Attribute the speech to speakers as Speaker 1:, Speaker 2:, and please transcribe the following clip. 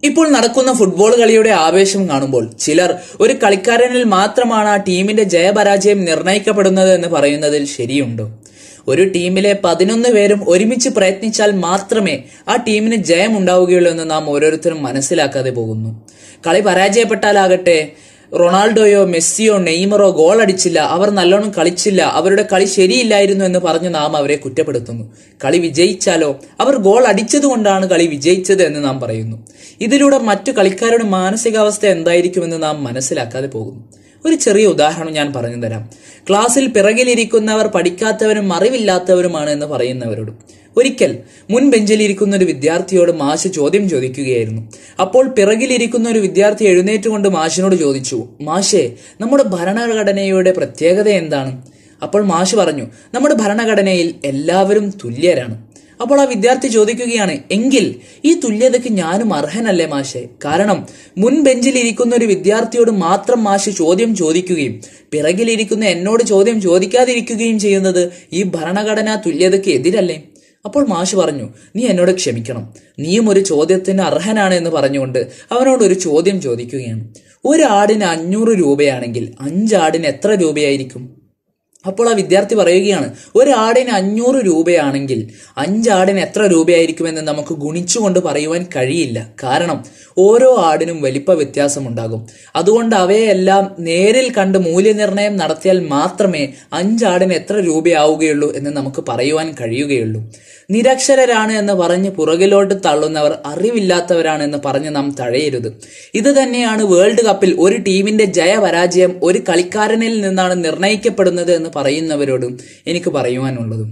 Speaker 1: ഇപ്പോൾ നടക്കുന്ന ഫുട്ബോൾ കളിയുടെ ആവേശം കാണുമ്പോൾ ചിലർ ഒരു കളിക്കാരനിൽ മാത്രമാണ് ആ ടീമിന്റെ ജയപരാജയം നിർണയിക്കപ്പെടുന്നത് എന്ന് പറയുന്നതിൽ ശരിയുണ്ടോ? ഒരു ടീമിലെ 11 പേരും ഒരുമിച്ച് പ്രയത്നിച്ചാൽ മാത്രമേ ആ ടീമിന് ജയം ഉണ്ടാവുകയുള്ളൂ എന്ന് നാം ഓരോരുത്തരും മനസ്സിലാക്കാതെ പോകുന്നു. കളി പരാജയപ്പെട്ടാലാകട്ടെ റൊണാൾഡോയോ മെസ്സിയോ നെയ്മറോ ഗോൾ അടിച്ചില്ല, അവർ നല്ലോണം കളിച്ചില്ല, അവരുടെ കളി ശരിയില്ലായിരുന്നു എന്ന് പറഞ്ഞ് നാം അവരെ കുറ്റപ്പെടുത്തുന്നു. കളി വിജയിച്ചാലോ അവർ ഗോൾ അടിച്ചതുകൊണ്ടാണ് കളി വിജയിച്ചത് എന്ന് നാം പറയുന്നു. ഇതിലൂടെ മറ്റു കളിക്കാരുടെ മാനസികാവസ്ഥ എന്തായിരിക്കുമെന്ന് നാം മനസ്സിലാക്കാതെ പോകുന്നു. ഒരു ചെറിയ ഉദാഹരണം ഞാൻ പറഞ്ഞു തരാം. ക്ലാസ്സിൽ പിറകിലിരിക്കുന്നവർ പഠിക്കാത്തവരും അറിവില്ലാത്തവരുമാണ് എന്ന് പറയുന്നവരോട് ഒരിക്കൽ മുൻ ബെഞ്ചിലിരിക്കുന്ന ഒരു വിദ്യാർത്ഥിയോട് മാഷ് ചോദ്യം ചോദിക്കുകയായിരുന്നു. അപ്പോൾ പിറകിലിരിക്കുന്ന ഒരു വിദ്യാർത്ഥി എഴുന്നേറ്റുകൊണ്ട് മാഷിനോട് ചോദിച്ചു, മാഷേ, നമ്മുടെ ഭരണഘടനയുടെ പ്രത്യേകത എന്താണ്? അപ്പോൾ മാഷ് പറഞ്ഞു, നമ്മുടെ ഭരണഘടനയിൽ എല്ലാവരും തുല്യരാണ്. അപ്പോൾ ആ വിദ്യാർത്ഥി ചോദിക്കുകയാണ്, എങ്കിൽ ഈ തുല്യതയ്ക്ക് ഞാനും അർഹനല്ലേ മാഷെ? കാരണം മുൻ ബെഞ്ചിലിരിക്കുന്ന ഒരു വിദ്യാർത്ഥിയോട് മാത്രം മാഷ് ചോദ്യം ചോദിക്കുകയും പിറകിലിരിക്കുന്ന എന്നോട് ചോദ്യം ചോദിക്കാതിരിക്കുകയും ചെയ്യുന്നത് ഈ ഭരണഘടനാ തുല്യതയ്ക്ക് എതിരല്ലേ? അപ്പോൾ മാഷ് പറഞ്ഞു, നീ എന്നോട് ക്ഷമിക്കണം, നീയും ഒരു ചോദ്യത്തിന് അർഹനാണ് എന്ന് പറഞ്ഞുകൊണ്ട് അവനോട് ഒരു ചോദ്യം ചോദിക്കുകയാണ്. ഒരു ആടിന് 500 രൂപയാണെങ്കിൽ 5 ആടിന് എത്ര രൂപയായിരിക്കും? അപ്പോൾ ആ വിദ്യാർത്ഥി പറയുകയാണ്, ഒരു ആടിന് 500 രൂപയാണെങ്കിൽ 5 ആടിന് എത്ര രൂപയായിരിക്കുമെന്ന് നമുക്ക് ഗുണിച്ചുകൊണ്ട് പറയുവാൻ കഴിയില്ല. കാരണം ഓരോ ആടിനും വലിപ്പ വ്യത്യാസമുണ്ടാകും. അതുകൊണ്ട് അവയെല്ലാം നേരിൽ കണ്ട് മൂല്യനിർണ്ണയം നടത്തിയാൽ മാത്രമേ 5 ആടിന് എത്ര രൂപയാവുകയുള്ളൂ എന്ന് നമുക്ക് പറയുവാൻ കഴിയുകയുള്ളൂ. നിരക്ഷരരാണ് എന്ന് പറഞ്ഞ് പുറകിലോട്ട് തള്ളുന്നവർ അറിവില്ലാത്തവരാണ് എന്ന് പറഞ്ഞ് നാം തഴയരുത്. ഇത് തന്നെയാണ് വേൾഡ് കപ്പിൽ ഒരു ടീമിന്റെ ജയപരാജയം ഒരു കളിക്കാരനിൽ നിന്നാണ് നിർണയിക്കപ്പെടുന്നത് എന്ന് പറയുന്നവരോടും എനിക്ക് പറയുവാനുള്ളതും.